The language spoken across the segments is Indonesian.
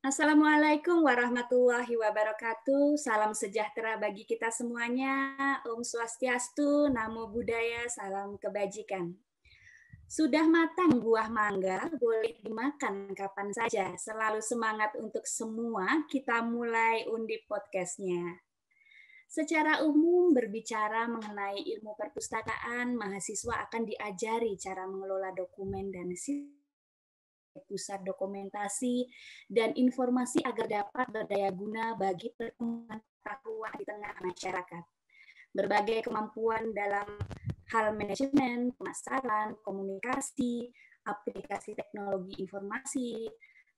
Assalamualaikum warahmatullahi wabarakatuh. Salam sejahtera bagi kita semuanya. Om Swastiastu, Namo Buddhaya, salam kebajikan. Sudah matang buah mangga, boleh dimakan kapan saja. Selalu semangat untuk semua. Kita mulai Undip Podcast-nya. Secara umum berbicara mengenai ilmu perpustakaan, mahasiswa akan diajari cara mengelola dokumen dan pusat dokumentasi dan informasi agar dapat berdaya guna bagi perkembangan pengetahuan di tengah masyarakat. Berbagai kemampuan dalam hal manajemen, pemasaran, komunikasi, aplikasi teknologi informasi,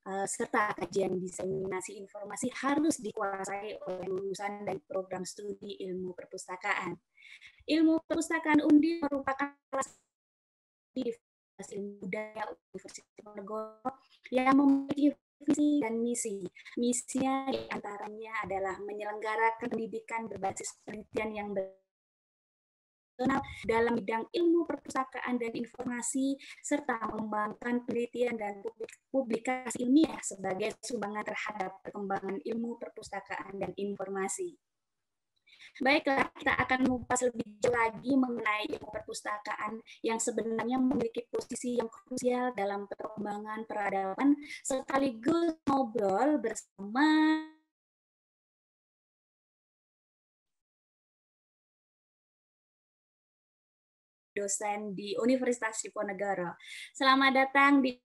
serta kajian diseminasi informasi harus dikuasai oleh lulusan dari program studi ilmu perpustakaan. Ilmu perpustakaan Undip merupakan di Ilmu Budaya Universitas Diponegoro yang memiliki visi dan misi. Misinya diantaranya adalah menyelenggarakan pendidikan berbasis penelitian yang dalam bidang ilmu perpustakaan dan informasi, serta mengembangkan penelitian dan publikasi ilmiah sebagai sumbangan terhadap perkembangan ilmu perpustakaan dan informasi. Baiklah, kita akan mengupas lebih jauh lagi mengenai ilmu perpustakaan yang sebenarnya memiliki posisi yang krusial dalam perkembangan peradaban, sekaligus ngobrol bersama dosen di Universitas Diponegoro. Selamat datang di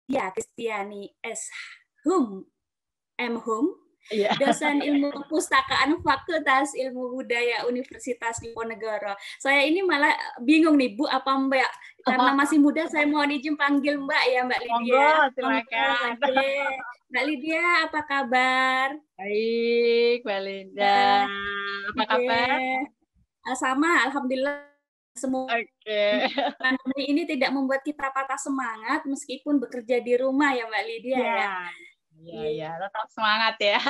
Kristiani S. Hum, M. Hum, dosen ilmu perpustakaan Fakultas Ilmu Budaya Universitas Diponegoro. Saya ini malah bingung nih Bu, apa Mbak? Karena masih muda saya mau izin panggil Mbak ya, Mbak Lydia. Silakan. Mbak Lydia, apa kabar? Baik, Mbak Linda. Apa kabar? Sama, alhamdulillah. Semua pandemi ini tidak membuat kita patah semangat meskipun bekerja di rumah ya Mbak Lydia ya. Iya, tetap semangat ya.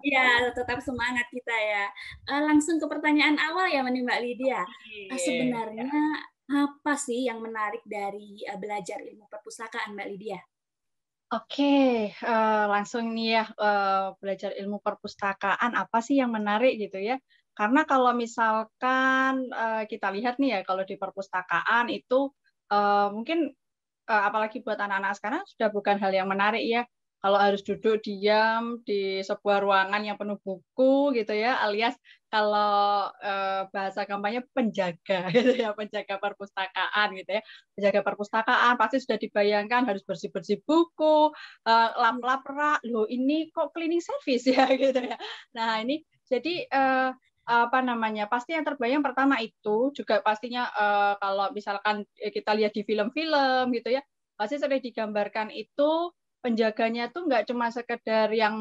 Iya, tetap semangat kita ya. Langsung ke pertanyaan awal ya Mbak Lydia. Sebenarnya apa sih yang menarik dari belajar ilmu perpustakaan Mbak Lydia? Oke, langsung nih ya, belajar ilmu perpustakaan apa sih yang menarik gitu ya. Karena kalau misalkan kita lihat nih ya, kalau di perpustakaan itu mungkin apalagi buat anak-anak sekarang sudah bukan hal yang menarik ya. Kalau harus duduk diam di sebuah ruangan yang penuh buku gitu ya, alias kalau bahasa gampangnya penjaga gitu ya, penjaga perpustakaan gitu ya. Penjaga perpustakaan pasti sudah dibayangkan harus bersih-bersih buku, lap-lap rak, loh ini kok cleaning service ya gitu ya. Nah, ini jadi apa namanya, pasti yang terbayang pertama itu juga pastinya kalau misalkan kita lihat di film-film gitu ya, pasti sudah digambarkan itu penjaganya tuh nggak cuma sekedar yang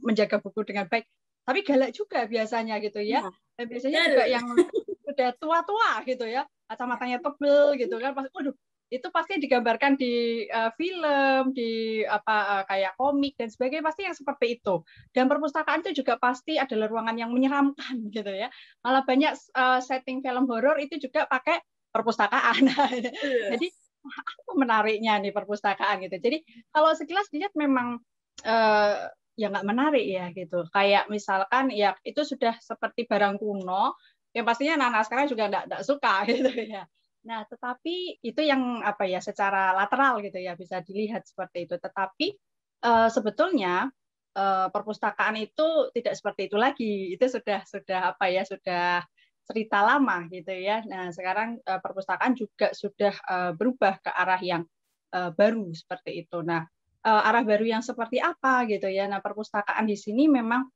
menjaga buku dengan baik, tapi galak juga biasanya gitu ya. Dan biasanya juga yang sudah tua-tua gitu ya, kacamatanya tebel gitu kan, pasti waduh itu pasti digambarkan di film, di kayak komik dan sebagainya, pasti yang seperti itu. Dan perpustakaan itu juga pasti adalah ruangan yang menyeramkan gitu ya. Malah banyak setting film horor itu juga pakai perpustakaan. Jadi apa menariknya nih perpustakaan gitu. Jadi kalau sekilas dilihat memang ya nggak menarik ya gitu. Kayak misalkan ya itu sudah seperti barang kuno yang pastinya anak-anak sekarang juga nggak suka gitu ya. Nah, tetapi itu yang apa ya secara lateral gitu ya bisa dilihat seperti itu. Tetapi sebetulnya perpustakaan itu tidak seperti itu lagi. Itu sudah apa ya sudah cerita lama gitu ya. Nah, sekarang perpustakaan juga sudah berubah ke arah yang baru seperti itu. Nah, arah baru yang seperti apa gitu ya. Nah, perpustakaan di sini memang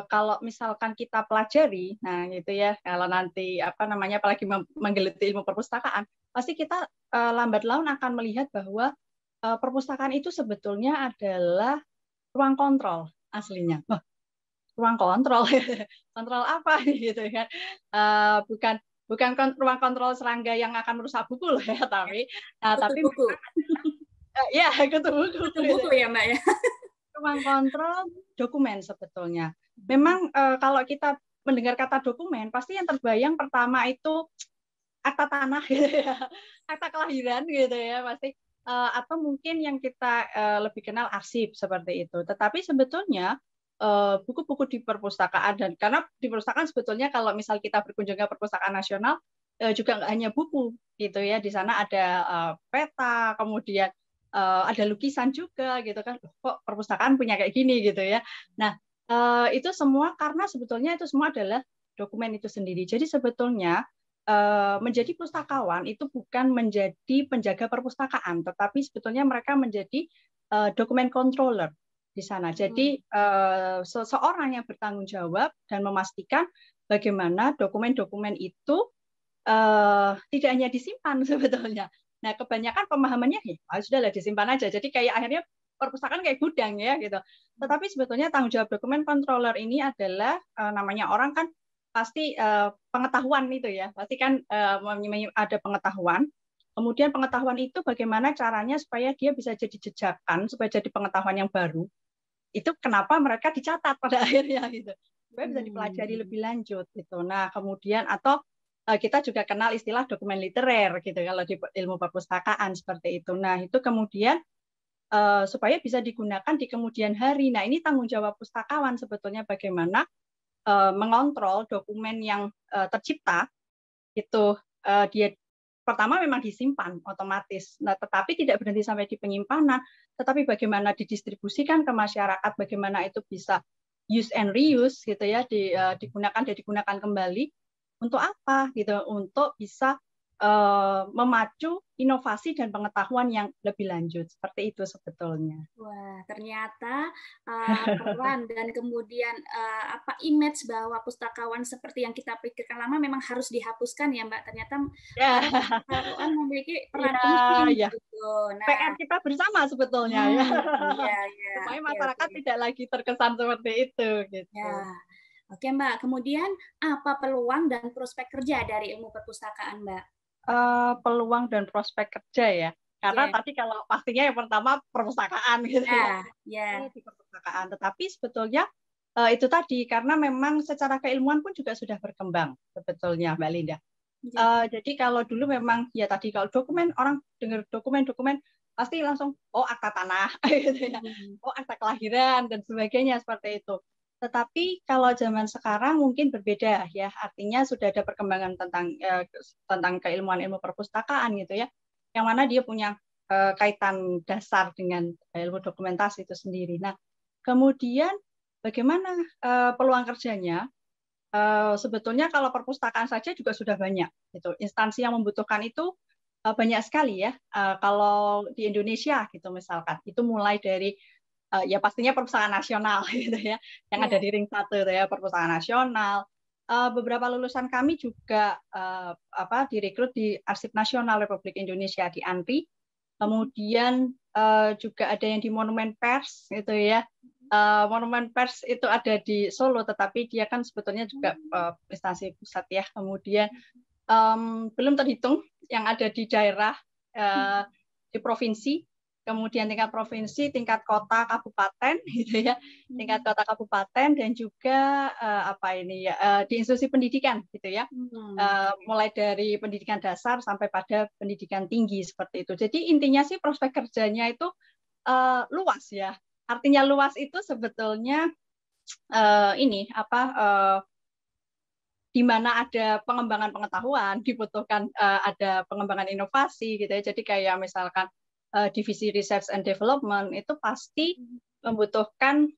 kalau misalkan kita pelajari, nah gitu ya, kalau nanti apa namanya apalagi menggeluti ilmu perpustakaan, pasti kita lambat laun akan melihat bahwa perpustakaan itu sebetulnya adalah ruang kontrol aslinya. Ruang kontrol, kontrol apa gitu kan? Bukan ruang kontrol serangga yang akan merusak buku loh ya, tapi buku. Ya kutu buku gitu. Ya Mbak ya. Ruang kontrol dokumen sebetulnya. Memang kalau kita mendengar kata dokumen, pasti yang terbayang pertama itu akta tanah gitu ya, akta kelahiran gitu ya pasti. atau mungkin yang kita lebih kenal arsip seperti itu. Tetapi sebetulnya buku-buku di perpustakaan, dan karena di perpustakaan sebetulnya kalau misal kita berkunjung ke perpustakaan nasional juga nggak hanya buku gitu ya, di sana ada peta, kemudian ada lukisan juga gitu kan. Kok perpustakaan punya kayak gini gitu ya. Nah, itu semua karena sebetulnya itu semua adalah dokumen itu sendiri. Jadi sebetulnya menjadi pustakawan itu bukan menjadi penjaga perpustakaan, tetapi sebetulnya mereka menjadi dokumen controller di sana. Jadi seseorang yang bertanggung jawab dan memastikan bagaimana dokumen-dokumen itu tidak hanya disimpan sebetulnya. Nah, kebanyakan pemahamannya ya sudahlah disimpan aja. Jadi kayak akhirnya perpustakaan kayak gudang ya gitu. Tetapi sebetulnya tanggung jawab dokumen controller ini adalah namanya orang kan pasti pengetahuan itu ya. Pasti kan ada pengetahuan. Kemudian pengetahuan itu bagaimana caranya supaya dia bisa jadi jejakan, supaya jadi pengetahuan yang baru. Itu kenapa mereka dicatat pada akhirnya gitu. Supaya bisa dipelajari lebih lanjut gitu. Nah, kemudian atau kita juga kenal istilah dokumen literer gitu kalau di ilmu perpustakaan seperti itu. Nah, itu kemudian supaya bisa digunakan di kemudian hari. Nah, ini tanggung jawab pustakawan sebetulnya bagaimana mengontrol dokumen yang tercipta itu dia pertama memang disimpan otomatis. Nah, tetapi tidak berhenti sampai di penyimpanan, tetapi bagaimana didistribusikan ke masyarakat, bagaimana itu bisa use and reuse gitu ya, digunakan dan digunakan kembali. Untuk apa gitu? Untuk bisa memacu inovasi dan pengetahuan yang lebih lanjut. Seperti itu sebetulnya. Wah, ternyata peran dan kemudian apa image bahwa pustakawan seperti yang kita pikirkan lama memang harus dihapuskan ya, Mbak. Ternyata pustakawan memiliki peran penting Ya, gitu. PR Nah, kita bersama sebetulnya ya. iya, iya, Supaya oke, masyarakat oke. tidak lagi terkesan seperti itu gitu. Ya, oke Mbak. Kemudian apa peluang dan prospek kerja dari ilmu perpustakaan, Mbak? Peluang dan prospek kerja ya. Karena Ya, tadi kalau pastinya yang pertama perpustakaan gitu ya. ya, ya. Di perpustakaan. Tetapi sebetulnya itu tadi karena memang secara keilmuan pun juga sudah berkembang sebetulnya Mbak Linda. Ya. Jadi kalau dulu memang ya tadi kalau dokumen orang dengar dokumen-dokumen pasti langsung akta tanah gitu ya. Akta kelahiran dan sebagainya seperti itu. Tetapi kalau zaman sekarang mungkin berbeda ya. Artinya sudah ada perkembangan tentang keilmuan ilmu perpustakaan gitu ya. Yang mana dia punya kaitan dasar dengan ilmu dokumentasi itu sendiri. Nah, kemudian bagaimana peluang kerjanya? Sebetulnya kalau perpustakaan saja juga sudah banyak. Gitu. Instansi yang membutuhkan itu banyak sekali ya. Kalau di Indonesia gitu misalkan, itu mulai dari ya pastinya perpustakaan nasional gitu ya, yang ada Ya. di ring 1 itu ya, perpustakaan nasional. Beberapa lulusan kami juga direkrut di Arsip Nasional Republik Indonesia di ANRI. Kemudian juga ada yang di Monumen Pers gitu ya. Monumen Pers itu ada di Solo, tetapi dia kan sebetulnya juga instansi pusat ya. Kemudian belum terhitung yang ada di daerah di provinsi, kemudian tingkat provinsi, tingkat kota, kabupaten, gitu ya, tingkat kota, kabupaten, dan juga di institusi pendidikan, gitu ya, mulai dari pendidikan dasar sampai pada pendidikan tinggi seperti itu. Jadi intinya sih prospek kerjanya itu luas ya. Artinya luas itu sebetulnya di mana ada pengembangan pengetahuan, dibutuhkan ada pengembangan inovasi gitu ya. Jadi kayak misalkan divisi research and development itu pasti membutuhkan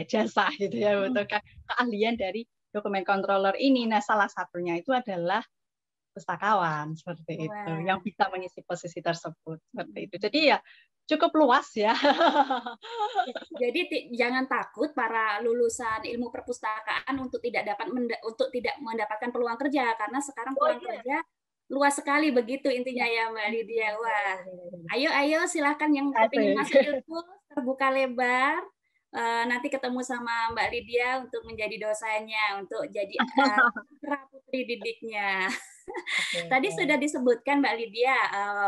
jasa gitu ya, membutuhkan keahlian dari dokumen controller ini. Nah, salah satunya itu adalah pustakawan seperti itu yang bisa mengisi posisi tersebut seperti itu. Jadi ya cukup luas ya. Jadi jangan takut para lulusan ilmu perpustakaan untuk tidak mendapatkan peluang kerja karena sekarang peluang kerja luas sekali begitu intinya ya Mbak Lydia. Wah, ayo silahkan yang kepingin masuk ilmu terbuka lebar. Nanti ketemu sama Mbak Lydia untuk menjadi dosennya, untuk jadi putra putri didiknya. Tadi sudah disebutkan Mbak Lydia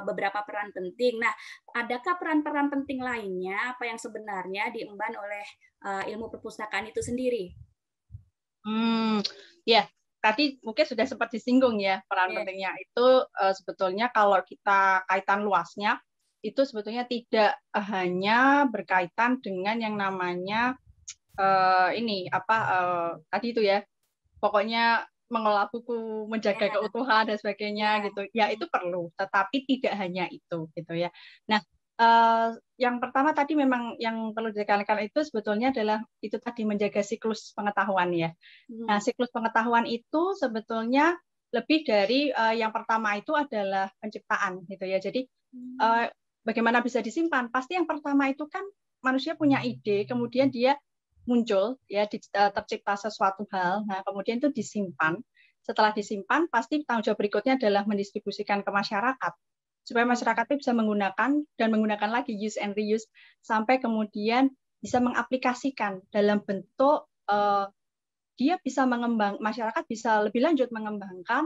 beberapa peran penting. Nah, adakah peran-peran penting lainnya apa yang sebenarnya diemban oleh ilmu perpustakaan itu sendiri? Ya, tadi mungkin sudah sempat disinggung ya peran pentingnya itu sebetulnya kalau kita kaitan luasnya itu sebetulnya tidak hanya berkaitan dengan yang namanya tadi itu ya, pokoknya mengelola buku, menjaga keutuhan dan sebagainya gitu. Ya itu perlu, tetapi tidak hanya itu gitu ya. Nah, yang pertama tadi memang yang perlu ditekankan itu sebetulnya adalah itu tadi menjaga siklus pengetahuan ya. Nah, siklus pengetahuan itu sebetulnya lebih dari yang pertama itu adalah penciptaan gitu ya. Jadi bagaimana bisa disimpan? Pasti yang pertama itu kan manusia punya ide, kemudian dia muncul ya tercipta sesuatu hal. Nah, kemudian itu disimpan. Setelah disimpan, pasti tanggung jawab berikutnya adalah mendistribusikan ke masyarakat supaya masyarakat itu bisa menggunakan dan menggunakan lagi, use and reuse, sampai kemudian bisa mengaplikasikan dalam bentuk dia bisa masyarakat bisa lebih lanjut mengembangkan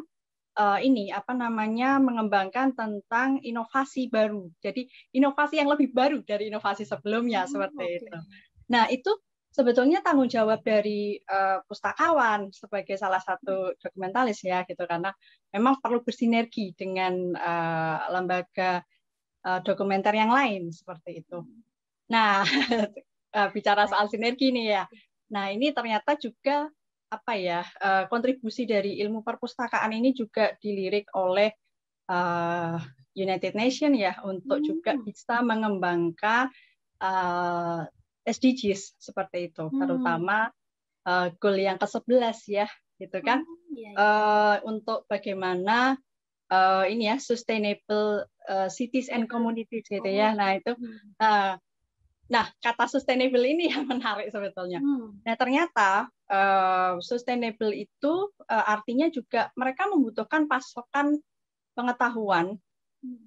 mengembangkan tentang inovasi baru. Jadi inovasi yang lebih baru dari inovasi sebelumnya seperti itu. Nah, itu sebetulnya tanggung jawab dari pustakawan sebagai salah satu dokumentalis ya gitu, karena memang perlu bersinergi dengan lembaga dokumenter yang lain seperti itu. Nah, bicara soal sinergi nih ya. Nah, ini ternyata juga kontribusi dari ilmu perpustakaan ini juga dilirik oleh United Nations ya untuk juga bisa mengembangkan SDGs seperti itu, terutama goal yang ke-11 ya, gitu kan, untuk bagaimana sustainable cities and communities gitu ya. Nah itu, kata sustainable ini yang menarik sebetulnya. Nah ternyata sustainable itu artinya juga mereka membutuhkan pasokan pengetahuan,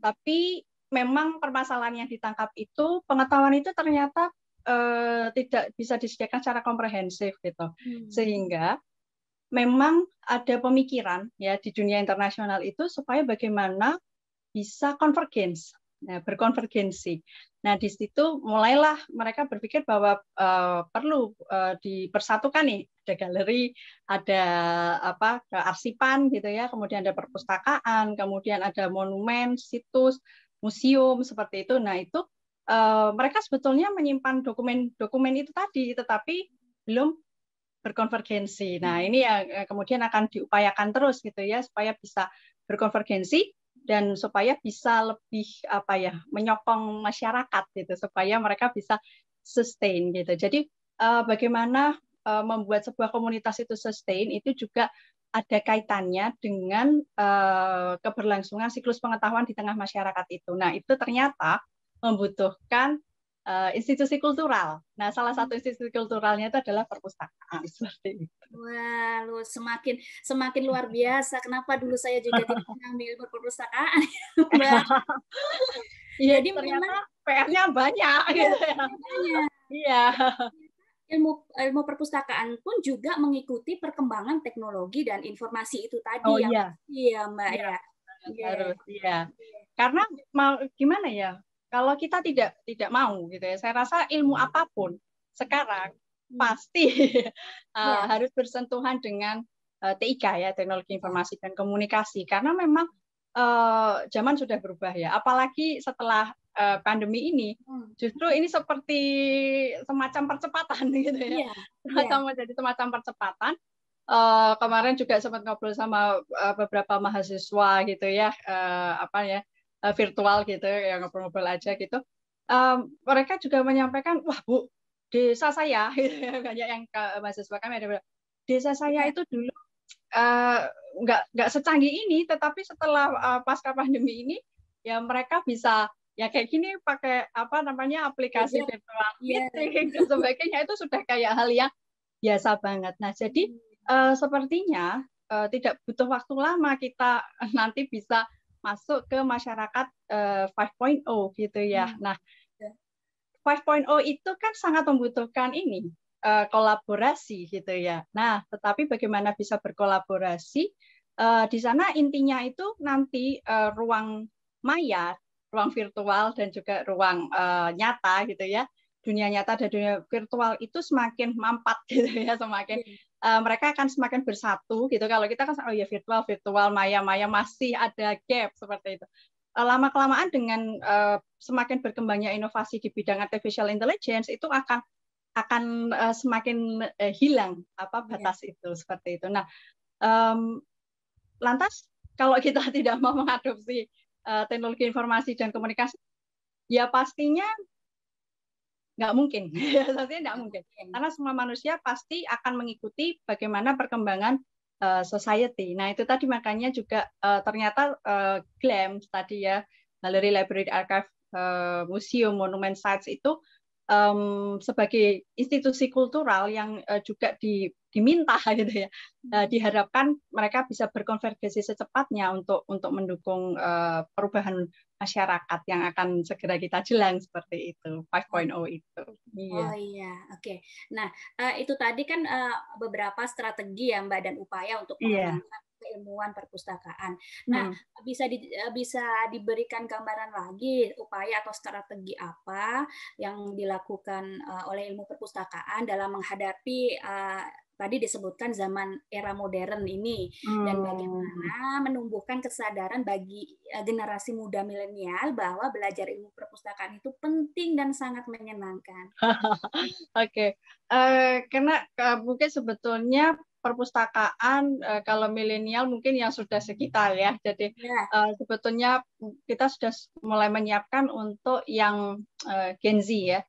tapi memang permasalahan yang ditangkap itu pengetahuan itu ternyata tidak bisa disediakan secara komprehensif gitu, sehingga memang ada pemikiran ya di dunia internasional itu supaya bagaimana bisa berkonvergensi. Nah di situ mulailah mereka berpikir bahwa perlu dipersatukan nih, ada galeri, ada kearsipan gitu ya, kemudian ada perpustakaan, kemudian ada monumen, situs, museum seperti itu. Nah itu mereka sebetulnya menyimpan dokumen itu tadi, tetapi belum berkonvergensi. Nah, ini yang kemudian akan diupayakan terus gitu ya, supaya bisa berkonvergensi dan supaya bisa lebih menyokong masyarakat gitu, supaya mereka bisa sustain gitu. Jadi bagaimana membuat sebuah komunitas itu sustain itu juga ada kaitannya dengan keberlangsungan siklus pengetahuan di tengah masyarakat itu. Nah, itu ternyata membutuhkan institusi kultural. Nah, salah satu institusi kulturalnya itu adalah perpustakaan seperti itu. Wah, lu semakin luar biasa. Kenapa dulu saya juga tidak mengambil perpustakaan, Mbak? Iya, jadi ternyata PR-nya banyak gitu ya. Iya. Ilmu perpustakaan pun juga mengikuti perkembangan teknologi dan informasi itu tadi. Oh iya. Iya, Mbak ya. Harus, iya. Karena mau gimana ya? Kalau kita tidak mau gitu ya, saya rasa ilmu apapun sekarang pasti harus bersentuhan dengan TIK ya, teknologi informasi dan komunikasi, karena memang zaman sudah berubah ya, apalagi setelah pandemi ini, justru ini seperti semacam percepatan gitu ya, semacam percepatan. Kemarin juga sempat ngobrol sama beberapa mahasiswa gitu ya, virtual gitu, yang ngobrol-ngobrol aja gitu. Mereka juga menyampaikan, wah Bu, desa saya, banyak yang mahasiswa kami ada, desa saya itu dulu nggak secanggih ini, tetapi setelah pasca pandemi ini, ya mereka bisa ya kayak gini pakai aplikasi virtual meeting dan sebagainya, itu sudah kayak hal yang biasa banget. Nah jadi sepertinya tidak butuh waktu lama kita nanti bisa masuk ke masyarakat 5.0 gitu ya. Nah, 5.0 itu kan sangat membutuhkan ini kolaborasi gitu ya. Nah, tetapi bagaimana bisa berkolaborasi? Di sana intinya itu nanti ruang maya, ruang virtual dan juga ruang nyata gitu ya. Dunia nyata dan dunia virtual itu semakin mampat gitu ya, semakin mereka akan semakin bersatu gitu. Kalau kita kan oh ya virtual, maya masih ada gap seperti itu. Lama-kelamaan dengan semakin berkembangnya inovasi di bidang artificial intelligence itu akan semakin hilang batas itu seperti itu. Nah, lantas kalau kita tidak mau mengadopsi teknologi informasi dan komunikasi, ya pastinya nggak mungkin. Pastinya nggak mungkin. Karena semua manusia pasti akan mengikuti bagaimana perkembangan society. Nah, itu tadi makanya juga ternyata GLAM tadi ya, Gallery Library Archive Museum Monument Sites itu sebagai institusi kultural yang juga diminta gitu ya, diharapkan mereka bisa berkonvergensi secepatnya untuk mendukung perubahan masyarakat yang akan segera kita jelang seperti itu 5.0 itu. Iya. Oh iya, oke. Nah, itu tadi kan beberapa strategi ya Mbak dan upaya untuk mengembangkan keilmuan perpustakaan. Nah, bisa diberikan gambaran lagi upaya atau strategi apa yang dilakukan oleh ilmu perpustakaan dalam menghadapi tadi disebutkan zaman era modern ini dan bagaimana menumbuhkan kesadaran bagi generasi muda milenial bahwa belajar ilmu perpustakaan itu penting dan sangat menyenangkan. Oke, karena mungkin sebetulnya perpustakaan kalau milenial mungkin yang sudah sekitar ya, jadi sebetulnya kita sudah mulai menyiapkan untuk yang Gen Z ya.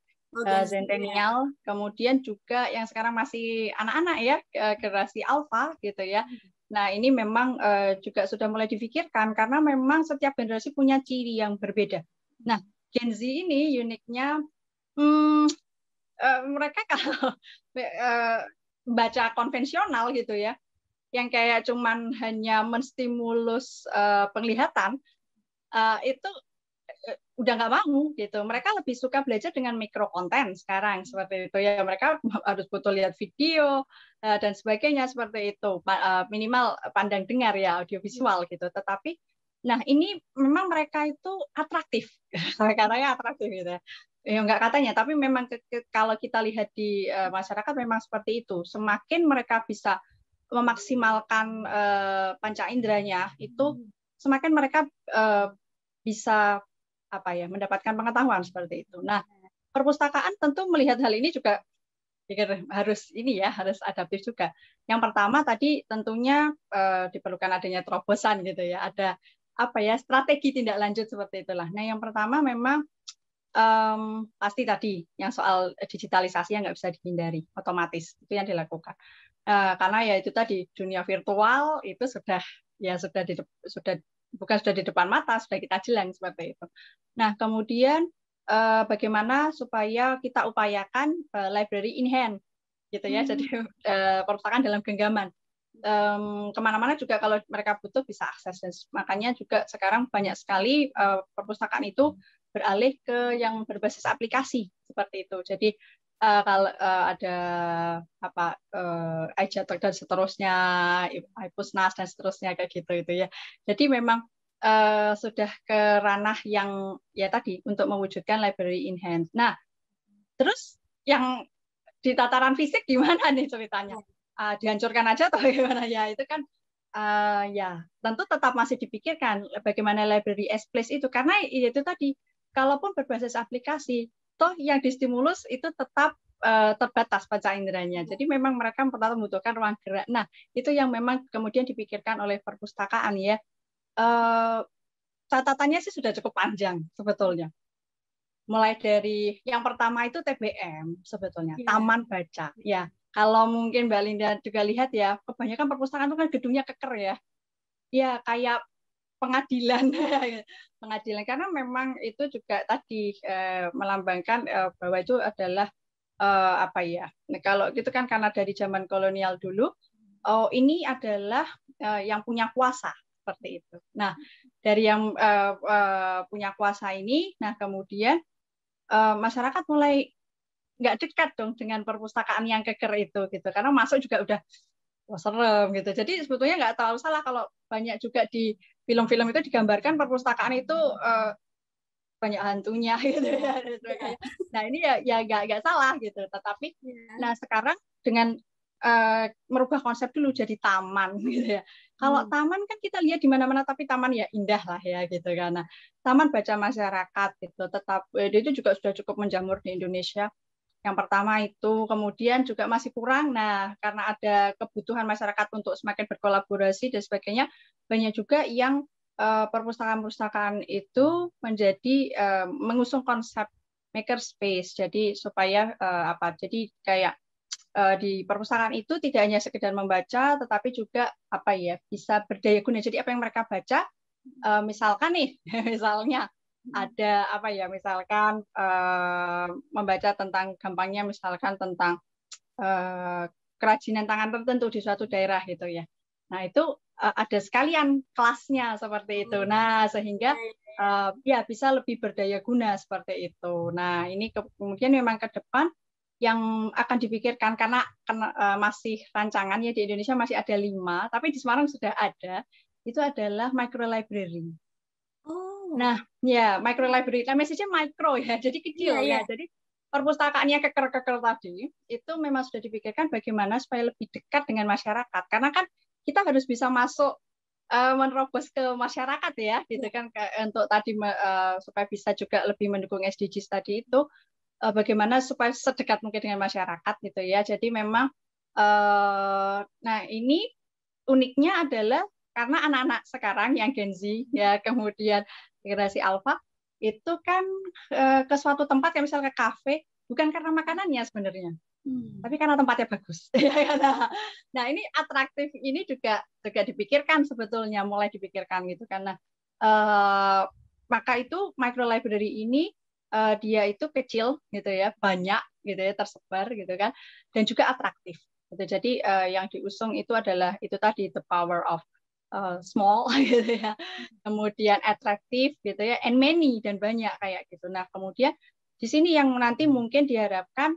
Zennial, kemudian juga yang sekarang masih anak-anak ya, generasi alpha gitu ya. Nah, ini memang juga sudah mulai difikirkan karena memang setiap generasi punya ciri yang berbeda. Nah, Gen Z ini uniknya mereka kalau baca konvensional gitu ya, yang kayak cuman hanya menstimulus penglihatan, itu udah nggak mau gitu. Mereka lebih suka belajar dengan mikro konten sekarang seperti itu ya. Mereka harus butuh lihat video dan sebagainya seperti itu. Minimal pandang dengar ya, audiovisual gitu. Tetapi nah ini memang mereka itu atraktif. Katanya atraktif gitu ya. Ya nggak katanya, tapi memang kalau kita lihat di masyarakat memang seperti itu. Semakin mereka bisa memaksimalkan panca inderanya itu, semakin mereka bisa mendapatkan pengetahuan seperti itu. Nah, perpustakaan tentu melihat hal ini juga harus adaptif juga. Yang pertama tadi tentunya diperlukan adanya terobosan gitu ya. Ada strategi tindak lanjut seperti itulah. Nah, yang pertama memang pasti tadi yang soal digitalisasi yang nggak bisa dihindari, otomatis itu yang dilakukan. Karena ya itu tadi dunia virtual itu sudah bukan sudah di depan mata, sudah kita jelang seperti itu. Nah, kemudian bagaimana supaya kita upayakan library in hand, gitu ya. Jadi perpustakaan dalam genggaman. Kemana-mana juga kalau mereka butuh bisa akses. Dan makanya juga sekarang banyak sekali perpustakaan itu beralih ke yang berbasis aplikasi seperti itu. Jadi kalau ada iJatok dan seterusnya, iPusnas dan seterusnya kayak gitu itu ya. Jadi memang sudah ke ranah yang ya tadi untuk mewujudkan library in hand. Nah, terus yang di tataran fisik gimana nih ceritanya? Dihancurkan aja atau gimana ya? Itu kan ya tentu tetap masih dipikirkan bagaimana library as place itu, karena itu tadi kalaupun berbasis aplikasi, toh yang distimulus itu tetap terbatas panca inderanya. Jadi memang mereka pertama membutuhkan ruang gerak. Nah, itu yang memang kemudian dipikirkan oleh perpustakaan ya. Catatannya sih sudah cukup panjang sebetulnya. Mulai dari yang pertama itu TBM sebetulnya, taman baca. Ya, kalau mungkin Mbak Linda juga lihat ya, kebanyakan perpustakaan itu kan gedungnya keker ya. Ya, kayak pengadilan karena memang itu juga tadi melambangkan bahwa itu adalah nah, kalau itu kan karena dari zaman kolonial dulu, ini adalah yang punya kuasa seperti itu. Nah, dari yang punya kuasa ini, nah kemudian masyarakat mulai nggak dekat dong dengan perpustakaan yang keker itu gitu, karena masuk juga udah serem gitu. Jadi sebetulnya nggak terlalu salah kalau banyak juga di film-film itu digambarkan perpustakaan itu banyak hantunya gitu ya. Nah ini ya nggak salah gitu. Tetapi nah sekarang dengan merubah konsep dulu jadi taman gitu ya. Kalau taman kan kita lihat di mana-mana, tapi taman ya indah lah ya gitu kan. Nah, taman baca masyarakat gitu tetap itu juga sudah cukup menjamur di Indonesia. Yang pertama itu, kemudian juga masih kurang. Nah, karena ada kebutuhan masyarakat untuk semakin berkolaborasi dan sebagainya, banyak juga yang perpustakaan-perpustakaan itu menjadi mengusung konsep makerspace. Jadi supaya apa? Jadi kayak di perpustakaan itu tidak hanya sekedar membaca, tetapi juga apa ya bisa berdaya guna. Jadi apa yang mereka baca, misalkan nih, misalnya ada apa ya, misalkan membaca tentang gampangnya, misalkan tentang kerajinan tangan tertentu di suatu daerah gitu ya. Nah itu ada sekalian kelasnya seperti itu. Nah sehingga ya bisa lebih berdaya guna seperti itu. Nah ini kemudian memang ke depan yang akan dipikirkan karena masih rancangan ya di Indonesia masih ada 5, tapi di Semarang sudah ada. Itu adalah micro library. Nah, ya micro library. Nah, message-nya micro ya, jadi kecil ya. Jadi perpustakaannya keker-keker tadi itu memang sudah dipikirkan bagaimana supaya lebih dekat dengan masyarakat. Karena kan kita harus bisa masuk menerobos ke masyarakat ya, gitu kan untuk tadi supaya bisa juga lebih mendukung SDGs tadi itu. Bagaimana supaya sedekat mungkin dengan masyarakat gitu ya. Jadi memang nah ini uniknya adalah karena anak-anak sekarang yang Gen Z ya kemudian generasi Alpha itu kan ke suatu tempat yang misal ke kafe bukan karena makanannya sebenarnya. Tapi karena tempatnya bagus. Nah, ini atraktif ini juga dipikirkan sebetulnya mulai dipikirkan gitu karena maka itu micro library ini dia itu kecil gitu ya, banyak gitu ya, tersebar gitu kan, dan juga atraktif. Gitu. Jadi yang diusung itu adalah itu tadi the power of small gitu ya, kemudian atraktif gitu ya, and many dan banyak kayak gitu. Nah kemudian di sini yang nanti mungkin diharapkan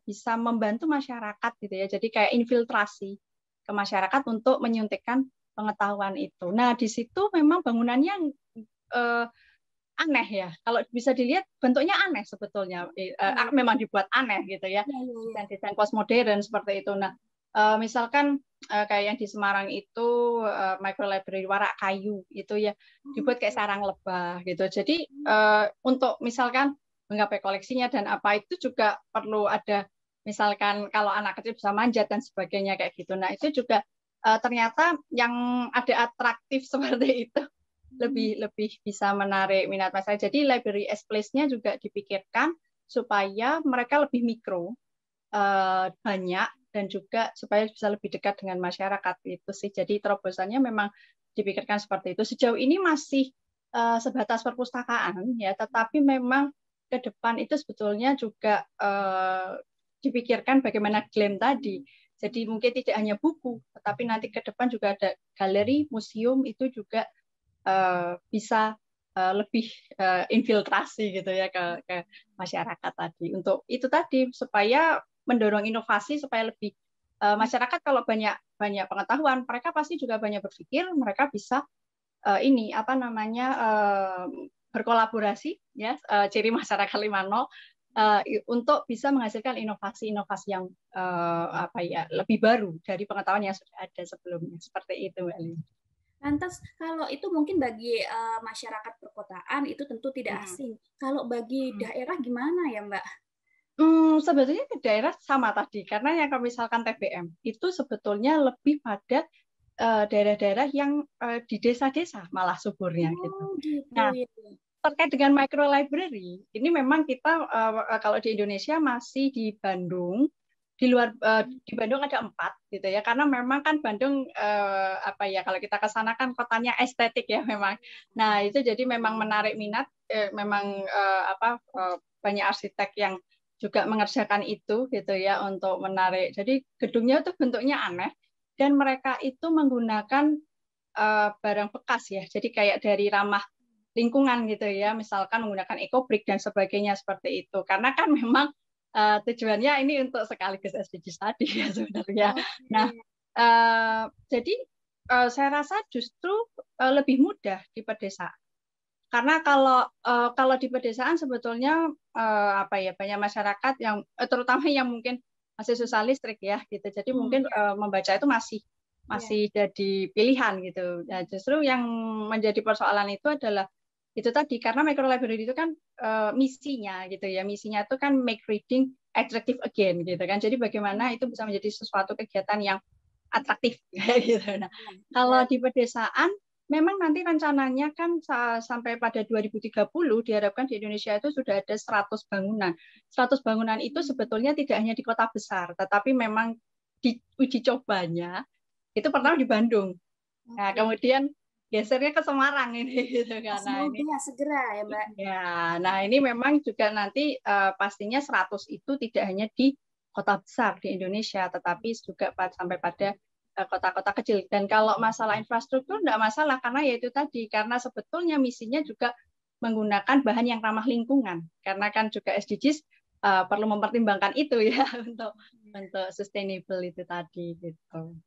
bisa membantu masyarakat gitu ya, jadi kayak infiltrasi ke masyarakat untuk menyuntikkan pengetahuan itu. Nah di situ memang bangunannya aneh ya. Kalau bisa dilihat bentuknya aneh sebetulnya. Memang dibuat aneh gitu ya. Desain-desain postmodern seperti itu. Nah, misalkan kayak yang di Semarang itu micro library warak kayu itu ya dibuat kayak sarang lebah gitu. Jadi untuk misalkan menggapai koleksinya dan apa itu juga perlu ada misalkan kalau anak kecil bisa manjat dan sebagainya kayak gitu. Nah, itu juga ternyata yang ada atraktif seperti itu lebih bisa menarik minat masyarakat. Jadi library as place-nya juga dipikirkan supaya mereka lebih mikro, banyak, dan juga supaya bisa lebih dekat dengan masyarakat itu sih. Jadi terobosannya memang dipikirkan seperti itu. Sejauh ini masih sebatas perpustakaan ya, tetapi memang ke depan itu sebetulnya juga dipikirkan bagaimana GLAM tadi. Jadi mungkin tidak hanya buku, tetapi nanti ke depan juga ada galeri, museum itu juga bisa lebih infiltrasi gitu ya ke masyarakat tadi. Untuk itu tadi supaya mendorong inovasi supaya lebih masyarakat kalau banyak pengetahuan, mereka pasti juga banyak berpikir, mereka bisa ini apa namanya berkolaborasi ya ciri masyarakat 5.0 untuk bisa menghasilkan inovasi-inovasi yang apa ya lebih baru dari pengetahuan yang sudah ada sebelumnya seperti itu Mbak Lina. Lantas kalau itu mungkin bagi masyarakat perkotaan itu tentu tidak asing. Kalau bagi daerah gimana ya Mbak? Sebetulnya ke daerah sama tadi, karena yang misalkan TBM itu sebetulnya lebih pada daerah-daerah yang di desa-desa malah suburnya gitu. Nah, terkait dengan micro library, ini memang kita kalau di Indonesia masih di Bandung, di luar di Bandung ada 4 gitu ya, karena memang kan Bandung apa ya kalau kita ke sana kan kotanya estetik ya memang. Nah itu jadi memang menarik minat, memang apa banyak arsitek yang juga mengerjakan itu gitu ya untuk menarik. Jadi gedungnya itu bentuknya aneh dan mereka itu menggunakan barang bekas ya. Jadi kayak dari ramah lingkungan gitu ya, misalkan menggunakan eco-brick dan sebagainya seperti itu. Karena kan memang tujuannya ini untuk sekaligus SDGs tadi ya sebenarnya. Nah, jadi saya rasa justru lebih mudah di pedesaan. Karena kalau di pedesaan sebetulnya apa ya banyak masyarakat yang terutama yang mungkin masih susah listrik ya gitu. Jadi mungkin membaca itu masih jadi pilihan gitu. Nah, justru yang menjadi persoalan itu adalah itu tadi, karena microlibrary itu kan misinya gitu ya, misinya itu kan make reading attractive again gitu kan. Jadi bagaimana itu bisa menjadi sesuatu kegiatan yang atraktif gitu. Nah, kalau di pedesaan memang nanti rencananya kan sampai pada 2030 diharapkan di Indonesia itu sudah ada 100 bangunan. 100 bangunan itu sebetulnya tidak hanya di kota besar, tetapi memang di uji cobanya itu pertama di Bandung. Nah, kemudian gesernya ke Semarang ini gitu kan. Semoga segera ya, Mbak. Ya, nah ini memang juga nanti pastinya 100 itu tidak hanya di kota besar di Indonesia, tetapi juga sampai pada kota-kota kecil. Dan kalau masalah infrastruktur tidak masalah, karena yaitu tadi, karena sebetulnya misinya juga menggunakan bahan yang ramah lingkungan. Karena kan juga SDGs perlu mempertimbangkan itu ya untuk sustainable itu tadi gitu.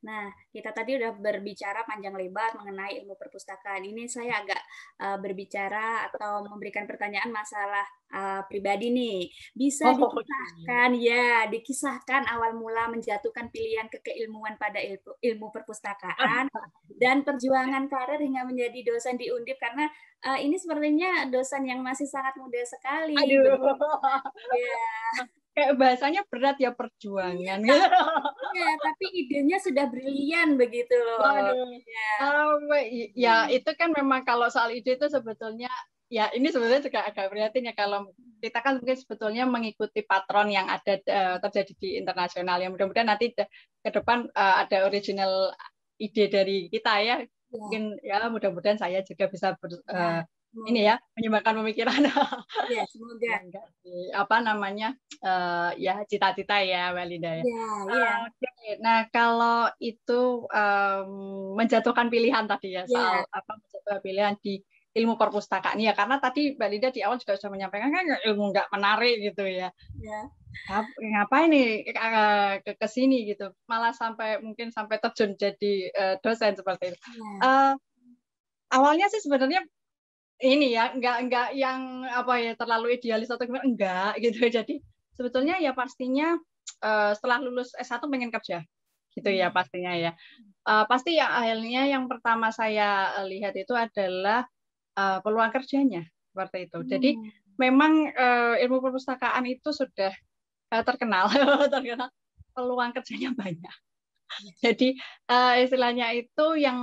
Nah, kita tadi udah berbicara panjang lebar mengenai ilmu perpustakaan. Ini saya agak berbicara atau memberikan pertanyaan masalah pribadi nih. Bisa dikisahkan dikisahkan awal mula menjatuhkan pilihan keilmuan pada ilmu perpustakaan dan perjuangan karir hingga menjadi dosen di Undip, karena ini sepertinya dosen yang masih sangat muda sekali. Aduh. Kayak bahasanya berat ya, perjuangan gitu. Ya, tapi idenya sudah brilian begitu loh. Waduh. Ya itu kan memang kalau soal ide itu sebetulnya ya ini sebetulnya juga agak prihatin ya, kalau kita kan mungkin sebetulnya mengikuti patron yang ada terjadi di internasional. Ya mudah-mudahan nanti ke depan ada original ide dari kita ya. Mungkin ya mudah-mudahan saya juga bisa ini ya menyumbangkan pemikiran. Ya, semoga. Apa namanya ya cita-cita ya, Mbak Linda ya. Okay. Nah kalau itu menjatuhkan pilihan tadi ya, soal apa menjatuhkan pilihan di ilmu perpustakaan ya, karena tadi Mbak Linda di awal juga sudah menyampaikan kan ilmu nggak menarik gitu ya. Ngapain nih ke sini gitu, malah mungkin sampai terjun jadi dosen seperti itu. Awalnya sih sebenarnya ini ya enggak yang apa ya terlalu idealis atau gimana, enggak gitu. Jadi sebetulnya ya pastinya setelah lulus S1 pengen kerja gitu ya pastinya ya. Pasti yang akhirnya yang pertama saya lihat itu adalah peluang kerjanya seperti itu. Jadi memang ilmu perpustakaan itu sudah terkenal peluang kerjanya banyak. Jadi istilahnya itu yang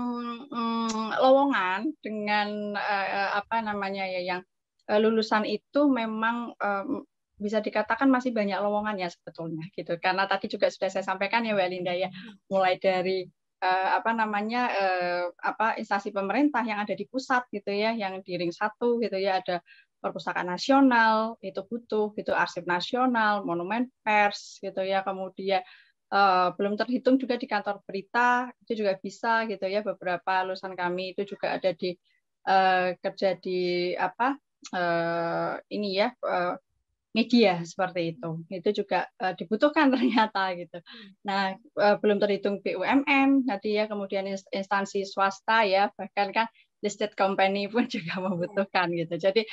lowongan dengan apa namanya ya, yang lulusan itu memang bisa dikatakan masih banyak lowongannya sebetulnya gitu. Karena tadi juga sudah saya sampaikan ya Mbak Linda ya, mulai dari apa namanya instansi pemerintah yang ada di pusat gitu ya, yang di ring 1 gitu ya, ada perpustakaan nasional itu butuh gitu, arsip nasional, monumen pers gitu ya, kemudian belum terhitung juga di kantor berita itu juga bisa gitu ya, beberapa lulusan kami itu juga ada di kerja di apa ini ya media seperti itu juga dibutuhkan ternyata gitu. Nah belum terhitung BUMN tadi ya, kemudian instansi swasta ya, bahkan kan listed company pun juga membutuhkan gitu. Jadi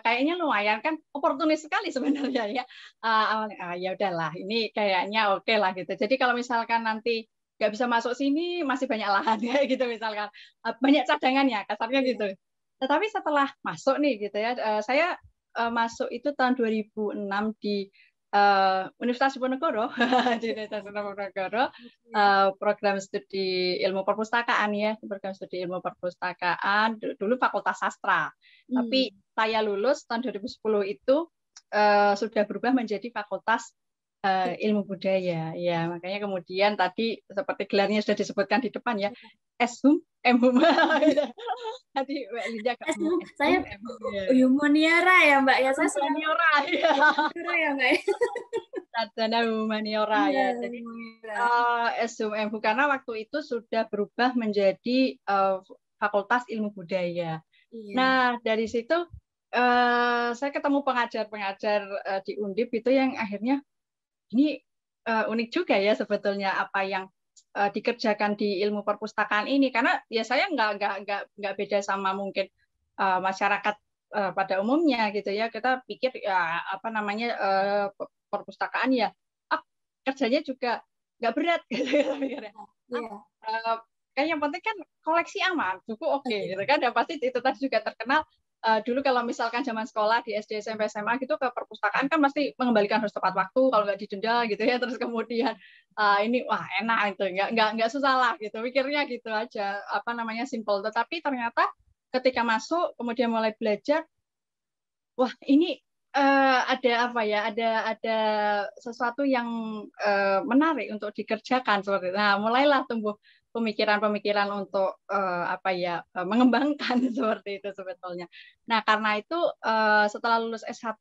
kayaknya lumayan kan, oportunis sekali sebenarnya ya. Awalnya ya udahlah ini kayaknya oke lah gitu. Jadi kalau misalkan nanti nggak bisa masuk sini, masih banyak lahan ya gitu misalkan, banyak cadangannya kasarnya gitu. Tetapi setelah masuk nih gitu ya, saya masuk itu tahun 2006 di Universitas Diponegoro di Universitas Diponegoro, program studi ilmu perpustakaan ya, program studi ilmu perpustakaan dulu Fakultas Sastra. Tapi saya lulus tahun 2010 itu sudah berubah menjadi Fakultas Ilmu Budaya ya, makanya kemudian tadi seperti gelarnya sudah disebutkan di depan ya, Shum Mhum. Tadi Mbak Linda saya humaniora ya Mbak ya, saya humaniora ya Mbak ya. Sarjana humaniora ya. Jadi Shum Mhum karena waktu itu sudah berubah menjadi Fakultas Ilmu Budaya. Nah dari situ saya ketemu pengajar-pengajar di Undip itu yang akhirnya ini unik juga ya sebetulnya apa yang dikerjakan di ilmu perpustakaan ini, karena ya saya nggak beda sama mungkin masyarakat pada umumnya gitu ya, kita pikir ya apa namanya perpustakaan ya kerjanya juga nggak berat gitu ya pikirnya. Kan yang penting kan koleksi aman, buku oke gitu kan. Dan pasti itu tadi juga terkenal dulu kalau misalkan zaman sekolah di SD, SMP, SMA gitu ke perpustakaan kan pasti mengembalikan harus tepat waktu, kalau nggak didenda gitu ya. Terus kemudian ini wah enak itu, nggak susah lah gitu, pikirnya gitu aja, apa namanya simple. Tetapi ternyata ketika masuk kemudian mulai belajar, wah ini ada apa ya, ada sesuatu yang menarik untuk dikerjakan seperti itu. Nah, mulailah tumbuh pemikiran-pemikiran untuk apa ya mengembangkan seperti itu sebetulnya. Nah, karena itu setelah lulus S1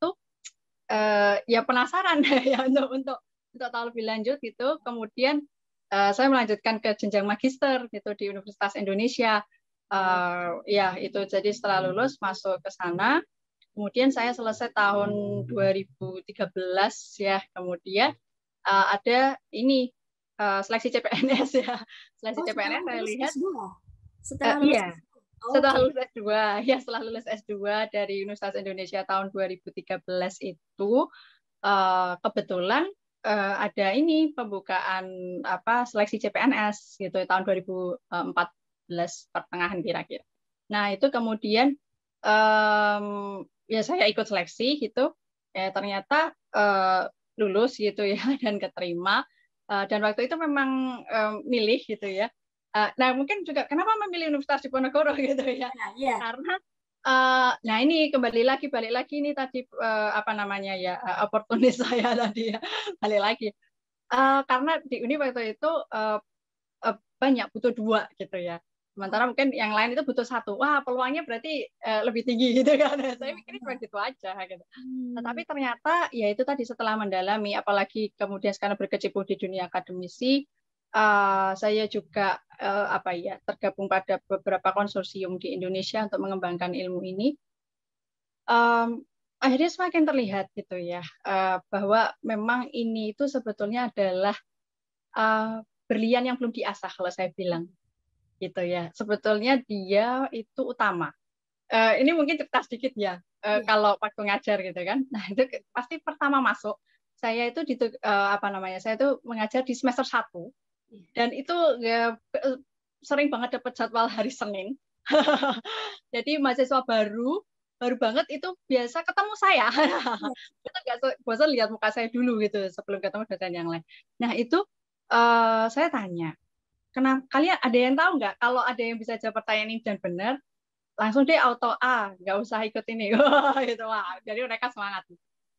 ya penasaran ya untuk tahu lebih lanjut gitu. Kemudian saya melanjutkan ke jenjang magister gitu di Universitas Indonesia. Ya itu, jadi setelah lulus masuk ke sana. Kemudian saya selesai tahun 2013 ya. Kemudian ada ini seleksi CPNS ya. Seleksi CPNS saya lihat. Setelah lulus iya. Setelah lulus S2, ya setelah lulus S2 dari Universitas Indonesia tahun 2013 itu kebetulan ada ini pembukaan apa seleksi CPNS gitu tahun 2014 pertengahan kira-kira. Nah, itu kemudian ya saya ikut seleksi gitu, ternyata lulus gitu ya dan keterima, dan waktu itu memang milih gitu ya. Nah mungkin juga kenapa memilih Universitas Diponegoro gitu ya, karena nah ini balik lagi ini tadi apa namanya ya oportunis saya tadi ya, balik lagi karena di Uni waktu itu banyak butuh 2 gitu ya. Sementara mungkin yang lain itu butuh 1. Wah, peluangnya berarti lebih tinggi gitu kan. Saya pikir cuma gitu aja gitu. Tetapi ternyata ya itu tadi setelah mendalami, apalagi kemudian sekarang berkecimpung di dunia akademisi, saya juga apa ya tergabung pada beberapa konsorsium di Indonesia untuk mengembangkan ilmu ini. Akhirnya semakin terlihat gitu ya bahwa memang ini itu sebetulnya adalah berlian yang belum diasah kalau saya bilang. Gitu ya. Sebetulnya dia itu utama. Ini mungkin cerita sedikit ya. Kalau waktu ngajar gitu kan. Nah, itu pasti pertama masuk saya itu di apa namanya? Saya itu mengajar di semester 1. Dan itu ya sering banget dapat jadwal hari Senin. Jadi mahasiswa baru banget itu biasa ketemu saya. Kita nggak bosan lihat muka saya dulu gitu sebelum ketemu dosen yang lain. Nah, itu saya tanya, kenapa kalian ada yang tahu nggak kalau ada yang bisa jawab pertanyaan ini dan benar, langsung deh auto nggak usah ikut ini. Gitu wah, jadi mereka semangat.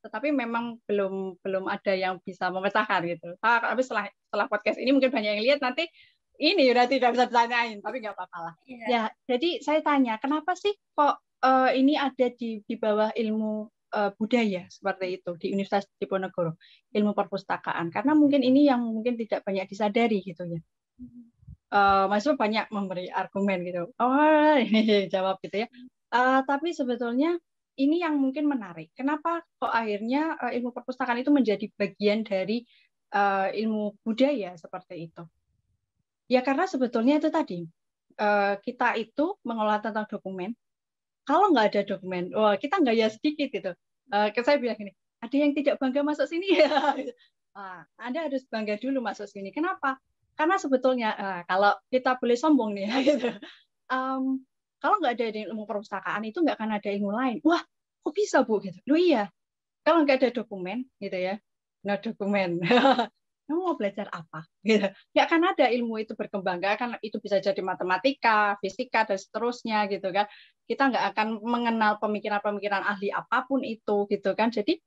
Tetapi memang belum ada yang bisa memecahkan gitu. Tapi setelah podcast ini mungkin banyak yang lihat nanti ini udah tidak bisa ditanyain, tapi nggak apa-apa lah. Ya, jadi saya tanya, kenapa sih kok ini ada di bawah ilmu budaya seperti itu di Universitas Diponegoro, ilmu perpustakaan? Karena mungkin ini yang mungkin tidak banyak disadari gitu ya. Mahasiswa banyak memberi argumen gitu. Oh, ini jawab gitu ya. Tapi sebetulnya ini yang mungkin menarik. Kenapa kok akhirnya ilmu perpustakaan itu menjadi bagian dari ilmu budaya seperti itu? Ya karena sebetulnya itu tadi kita itu mengelola tentang dokumen. Kalau nggak ada dokumen, wah kita nggak ya sedikit gitu. Saya bilang gini, ada yang tidak bangga masuk sini ya. Anda harus bangga dulu masuk sini. Kenapa? Karena sebetulnya kalau kita boleh sombong nih, gitu. Kalau nggak ada ilmu perpustakaan itu nggak akan ada ilmu lain. Wah, kok bisa Bu? Gitu. Loh iya, kalau nggak ada dokumen, gitu ya, no dokumen. Kamu mau belajar apa? Gitu. Nggak akan ada ilmu itu berkembang. Nggak akan itu bisa jadi matematika, fisika dan seterusnya, gitu kan. Kita nggak akan mengenal pemikiran-pemikiran ahli apapun itu, gitu kan. Jadi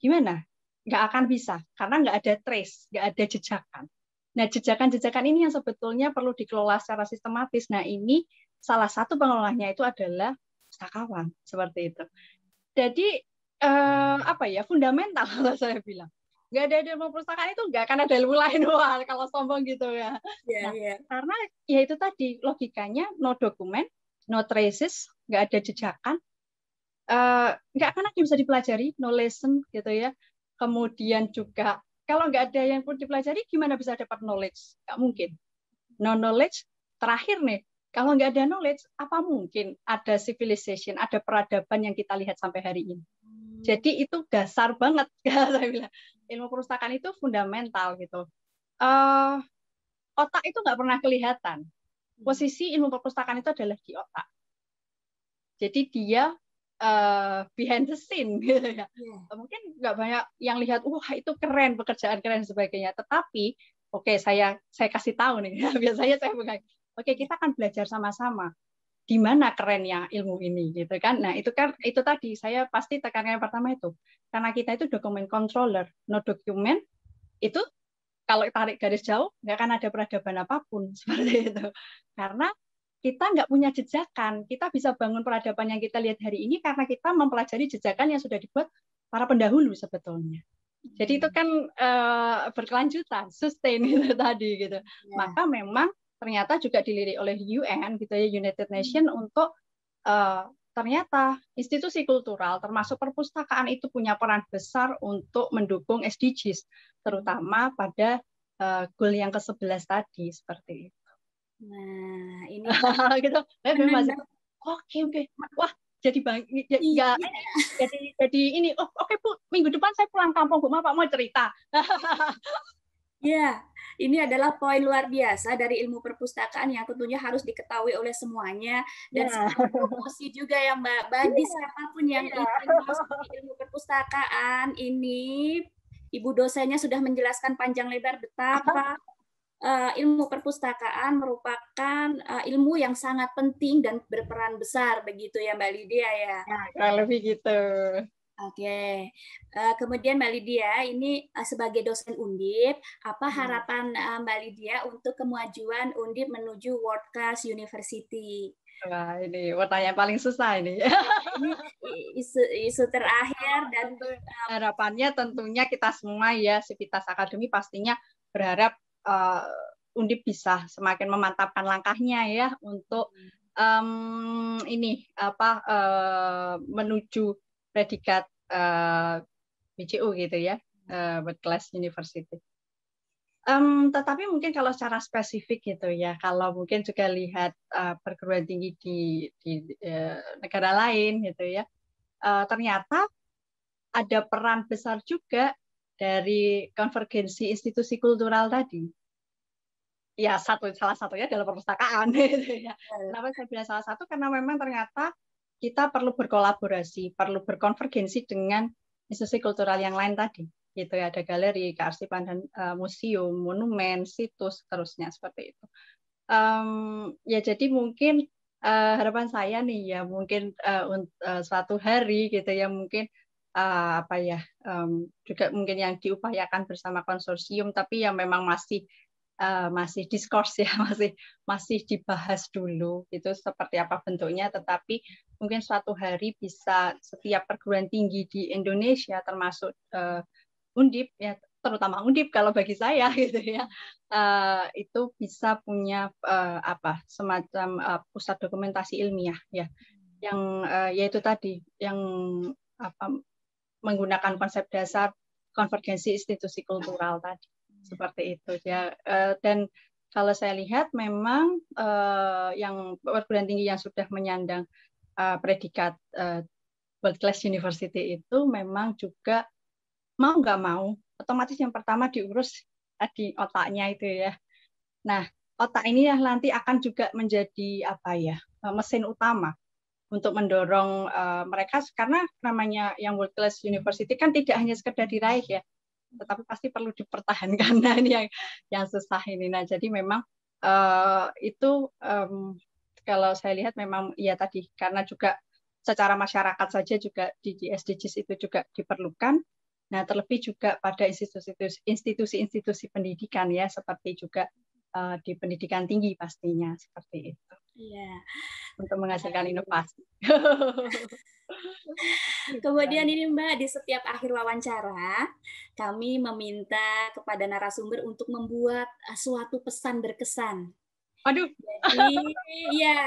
gimana? Nggak akan bisa karena nggak ada trace, nggak ada jejakan. Nah, jejakan-jejakan ini yang sebetulnya perlu dikelola secara sistematis. Nah, ini salah satu pengelolanya itu adalah pustakawan seperti itu. Jadi apa ya fundamental kalau saya bilang. Nggak ada ilmu perpustakaan itu nggak akan ada ilmu lain wah kalau sombong gitu ya. Karena ya itu tadi logikanya no dokumen, no traces, nggak ada jejakan, nggak akan ada yang bisa dipelajari, no lesson gitu ya. Kemudian juga kalau nggak ada yang pun dipelajari, gimana bisa dapat knowledge? Nggak mungkin. No knowledge, terakhir nih, Kalau nggak ada knowledge, apa mungkin ada civilization, ada peradaban yang kita lihat sampai hari ini? Jadi itu dasar banget, saya bilang. Ilmu perpustakaan itu fundamental gitu. Otak itu nggak pernah kelihatan. Posisi ilmu perpustakaan itu adalah di otak. Jadi dia behind the scene gitu ya. Mungkin nggak banyak yang lihat, wah itu keren, pekerjaan keren sebagainya. Tetapi, oke, saya kasih tahu nih. Biasanya saya bukan. Oke, kita akan belajar sama-sama. Di mana kerennya ilmu ini gitu kan. Nah, itu tadi saya pasti tekankan yang pertama itu. Karena kita itu dokumen controller, no dokumen itu kalau tarik garis jauh nggak akan ada peradaban apapun seperti itu. Karena kita nggak punya jejakan. Kita bisa bangun peradaban yang kita lihat hari ini karena kita mempelajari jejakan yang sudah dibuat para pendahulu sebetulnya. Jadi itu kan berkelanjutan, sustain itu tadi gitu. Maka memang ternyata juga dilirik oleh UN gitu ya, United Nations untuk ternyata institusi kultural termasuk perpustakaan itu punya peran besar untuk mendukung SDGs, terutama pada goal yang ke-11 tadi seperti itu. Nah, ini gitu. Oke. Wah, jadi jadi ini. Oh, oke Bu, minggu depan saya pulang kampung, Bu. Bapak mau cerita. Ya, ini adalah poin luar biasa dari ilmu perpustakaan yang tentunya harus diketahui oleh semuanya dan promosi juga ya Mbak. Bagi siapapun yang ingin masuk di ilmu perpustakaan ini, Ibu dosennya sudah menjelaskan panjang lebar betapa ilmu perpustakaan merupakan ilmu yang sangat penting dan berperan besar begitu ya Mbak Lydia ya. Kurang lebih gitu. Oke, kemudian Mbak Lydia, ini sebagai dosen Undip, apa harapan Mbak Lydia untuk kemajuan Undip menuju World Class University? Wah, ini pertanyaan paling susah ini. Ini isu terakhir dan harapannya tentunya kita semua ya, Sivitas Akademi pastinya berharap Undip bisa semakin memantapkan langkahnya ya untuk ini menuju predikat BCU gitu ya, World Class University. Tetapi mungkin kalau secara spesifik gitu ya, kalau mungkin juga lihat perguruan tinggi di negara lain gitu ya, ternyata ada peran besar juga dari konvergensi institusi kultural tadi. Ya salah satunya adalah perpustakaan. Gitu ya. Kenapa saya bilang salah satu? Karena memang ternyata kita perlu berkolaborasi, perlu berkonvergensi dengan institusi kultural yang lain tadi. Gitu ya, ada galeri, kearsipan dan museum, monumen, situs, seterusnya seperti itu. Ya jadi mungkin harapan saya nih ya mungkin suatu hari gitu ya mungkin juga mungkin yang diupayakan bersama konsorsium tapi yang memang masih diskurs ya masih dibahas dulu itu seperti apa bentuknya tetapi mungkin suatu hari bisa setiap perguruan tinggi di Indonesia termasuk Undip ya terutama Undip kalau bagi saya gitu ya itu bisa punya semacam pusat dokumentasi ilmiah ya yang yaitu tadi yang menggunakan konsep dasar konvergensi institusi kultural tadi seperti itu ya dan kalau saya lihat memang yang perguruan tinggi yang sudah menyandang predikat World Class University itu memang juga mau nggak mau otomatis yang pertama diurus di otaknya itu ya. Nah otak ini nanti akan juga menjadi mesin utama untuk mendorong mereka karena namanya yang World Class University kan tidak hanya sekedar diraih ya, tetapi pasti perlu dipertahankan. Nah ini yang susah ini. Nah jadi memang itu kalau saya lihat memang ya tadi karena juga secara masyarakat saja juga di SDGs itu juga diperlukan. Nah terlebih juga pada institusi-institusi pendidikan ya seperti juga di pendidikan tinggi pastinya seperti itu. Iya. Untuk menghasilkan inovasi. Kemudian ini Mbak, di setiap akhir wawancara, kami meminta kepada narasumber untuk membuat suatu pesan berkesan. Aduh.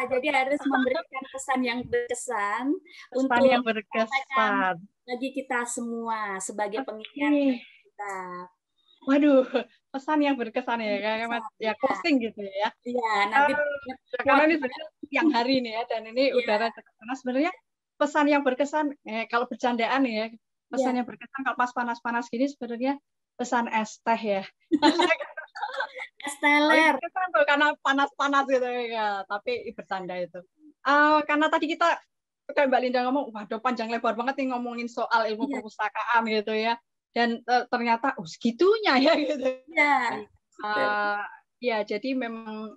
Jadi harus memberikan pesan yang berkesan untuk yang berkesan bagi kita semua sebagai pengingat kita. Waduh, pesan yang berkesan ya, kayak ya closing gitu ya. Iya, nanti karena ini sebenarnya siang hari nih ya, dan ini udara panas. Sebenarnya pesan yang berkesan, kalau bercandaan ya, pesan yang berkesan kalau pas panas-panas gini sebenarnya pesan es teh ya. Es teler. Karena panas-panas gitu ya, tapi bercanda itu. Karena tadi kita kayak Mbak Linda ngomong, waduh panjang lebar banget nih ngomongin soal ilmu perpustakaan gitu ya. Dan ternyata segitunya ya gitu. Ya, jadi memang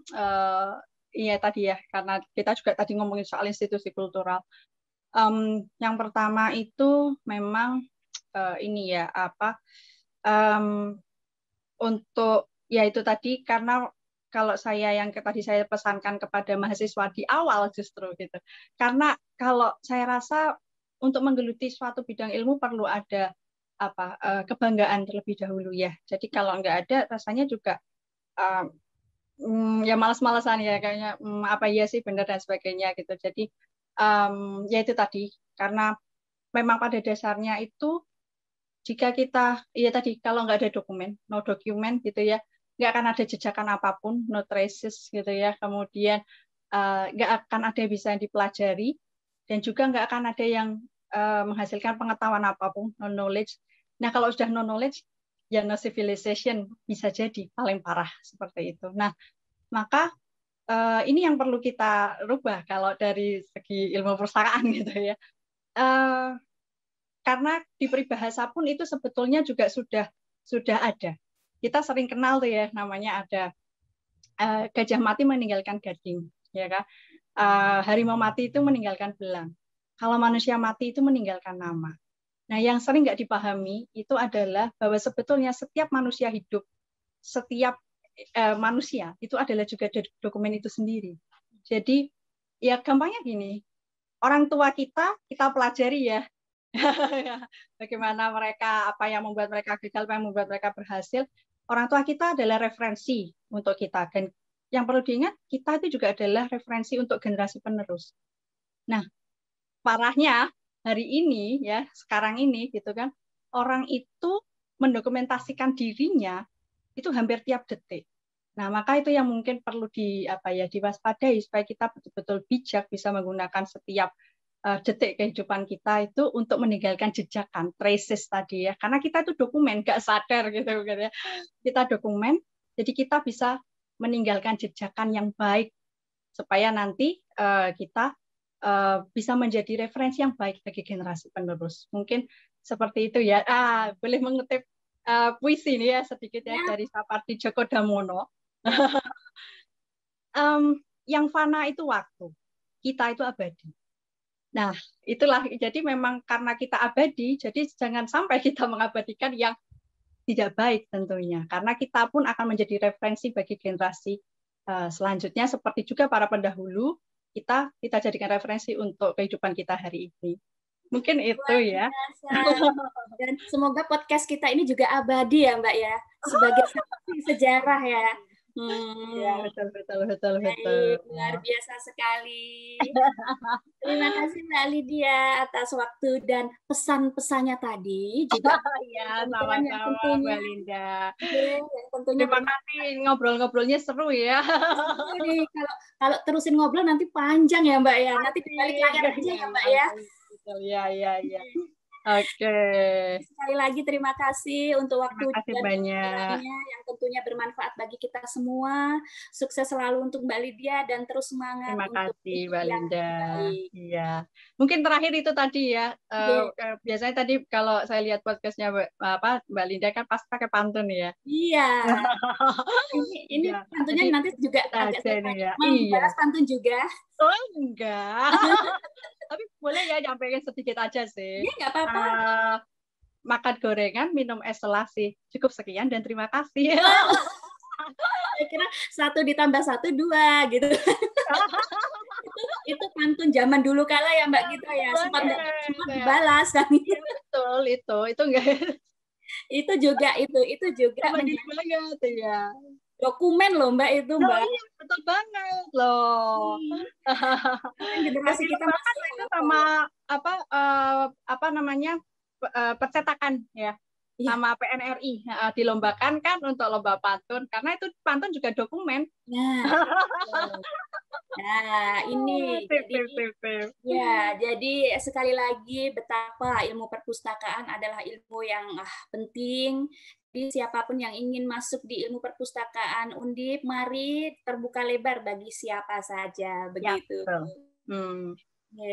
iya tadi ya, karena kita juga tadi ngomongin soal institusi kultural. Yang pertama itu memang ini ya untuk ya itu tadi, karena kalau yang tadi saya pesankan kepada mahasiswa di awal justru gitu. Karena kalau saya rasa untuk menggeluti suatu bidang ilmu perlu ada kebanggaan terlebih dahulu ya. Jadi kalau nggak ada rasanya juga ya malas-malasan ya kayaknya apa iya sih benar dan sebagainya gitu. Jadi ya itu tadi, karena memang pada dasarnya itu jika kita ya tadi kalau nggak ada dokumen, no dokumen gitu ya, nggak akan ada jejakan apapun, no traces gitu ya. Kemudian nggak akan ada yang bisa dipelajari, dan juga nggak akan ada yang menghasilkan pengetahuan apapun, no knowledge. Nah kalau sudah no knowledge, ya no civilization, bisa jadi paling parah seperti itu. Nah maka ini yang perlu kita rubah kalau dari segi ilmu perpustakaan gitu ya. Karena di peribahasa pun itu sebetulnya juga sudah ada. Kita sering kenal tuh ya, namanya ada gajah mati meninggalkan gading, ya kan? Harimau mati itu meninggalkan belang. Kalau manusia mati itu meninggalkan nama. Nah, yang sering nggak dipahami itu adalah bahwa sebetulnya setiap manusia hidup, setiap manusia itu adalah juga dokumen itu sendiri. Jadi ya gampangnya gini, orang tua kita pelajari ya, bagaimana mereka, apa yang membuat mereka gagal, apa yang membuat mereka berhasil. Orang tua kita adalah referensi untuk kita, dan yang perlu diingat, kita itu juga adalah referensi untuk generasi penerus. Nah, parahnya hari ini ya, sekarang ini gitu kan, orang itu mendokumentasikan dirinya itu hampir tiap detik. Nah, maka itu yang mungkin perlu diwaspadai supaya kita betul-betul bijak bisa menggunakan setiap detik kehidupan kita itu untuk meninggalkan jejakan, traces tadi ya. Karena kita itu dokumen, nggak sadar gitu ya. Kita dokumen, jadi kita bisa meninggalkan jejakan yang baik supaya nanti kita bisa menjadi referensi yang baik bagi generasi penerus. Mungkin seperti itu ya. Boleh mengutip puisi ini ya sedikit ya dari Sapardi Djoko Damono. Yang fana itu waktu, kita itu abadi. Nah, itulah, jadi memang karena kita abadi, jadi jangan sampai kita mengabadikan yang tidak baik tentunya, karena kita pun akan menjadi referensi bagi generasi selanjutnya, seperti juga para pendahulu, kita jadikan referensi untuk kehidupan kita hari ini. Mungkin itu ya. Dan semoga podcast kita ini juga abadi ya Mbak ya, sebagai sejarah ya. Ya, betul. Luar biasa sekali. Terima kasih Mbak Lydia atas waktu dan pesan-pesannya tadi. Juga ya, sama-sama Mbak Linda. Tentunya terima kasih, ngobrol-ngobrolnya seru ya. Seru nih, kalau terusin ngobrol nanti panjang ya Mbak ya. Nanti di balik layar aja ya Mbak ya. Iya. Oke. Sekali lagi terima kasih untuk waktu dan banyak yang tentunya bermanfaat bagi kita semua. Sukses selalu untuk Mbak Lydia dan terus semangat. Terima kasih Mbak Linda. Iya. Mungkin terakhir itu tadi ya. Biasanya tadi kalau saya lihat podcastnya Mbak Linda kan pasti pakai pantun ya. Iya. ini pantunnya jadi, nanti juga agak balas pantun juga. Oh enggak. Tapi boleh ya nyampaikan sedikit aja sih. Iya, nggak apa-apa. Makan gorengan, minum es selasi. Cukup sekian dan terima kasih. Saya kira 1 ditambah 1 2 gitu. itu pantun zaman dulu kala ya Mbak Gita ya. Sempat dibalas kan. Ya, betul itu enggak. itu juga menjadi ya. Dokumen loh Mbak itu Mbak. Iya, betul banget loh. Generasi kita masih itu sama apa namanya percetakan ya. sama PNRI dilombakan kan untuk lomba pantun, karena itu pantun juga dokumen. Nah, nah ini Tip, jadi tip, tip, tip. ya, jadi sekali lagi betapa ilmu perpustakaan adalah ilmu yang penting. Jadi siapapun yang ingin masuk di ilmu perpustakaan Undip, mari terbuka lebar bagi siapa saja, Ya, begitu. betul.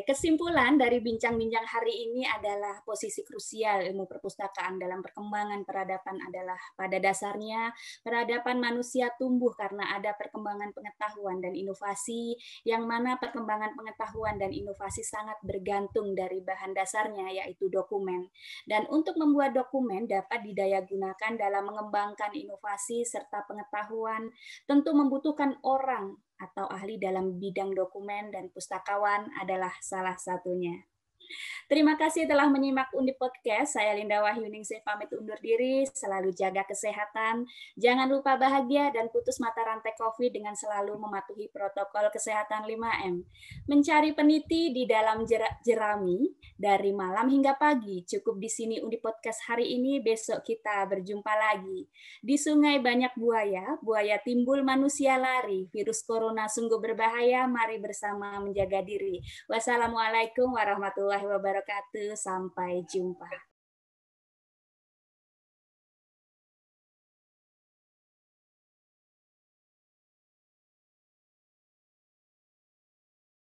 Kesimpulan dari bincang-bincang hari ini adalah posisi krusial ilmu perpustakaan dalam perkembangan peradaban adalah pada dasarnya peradaban manusia tumbuh karena ada perkembangan pengetahuan dan inovasi, yang mana perkembangan pengetahuan dan inovasi sangat bergantung dari bahan dasarnya yaitu dokumen. Dan untuk membuat dokumen dapat didayagunakan dalam mengembangkan inovasi serta pengetahuan tentu membutuhkan orang atau ahli dalam bidang dokumen, dan pustakawan adalah salah satunya. Terima kasih telah menyimak Undip Podcast. Saya Linda Wahyuningsih pamit undur diri. Selalu jaga kesehatan. Jangan lupa bahagia dan putus mata rantai COVID dengan selalu mematuhi protokol kesehatan 5M. Mencari peniti di dalam jerami dari malam hingga pagi. Cukup di sini Undip Podcast hari ini. Besok kita berjumpa lagi. Di sungai banyak buaya. Buaya timbul, manusia lari. Virus corona sungguh berbahaya. Mari bersama menjaga diri. Wassalamualaikum warahmatullahi wabarakatuh. Sampai jumpa.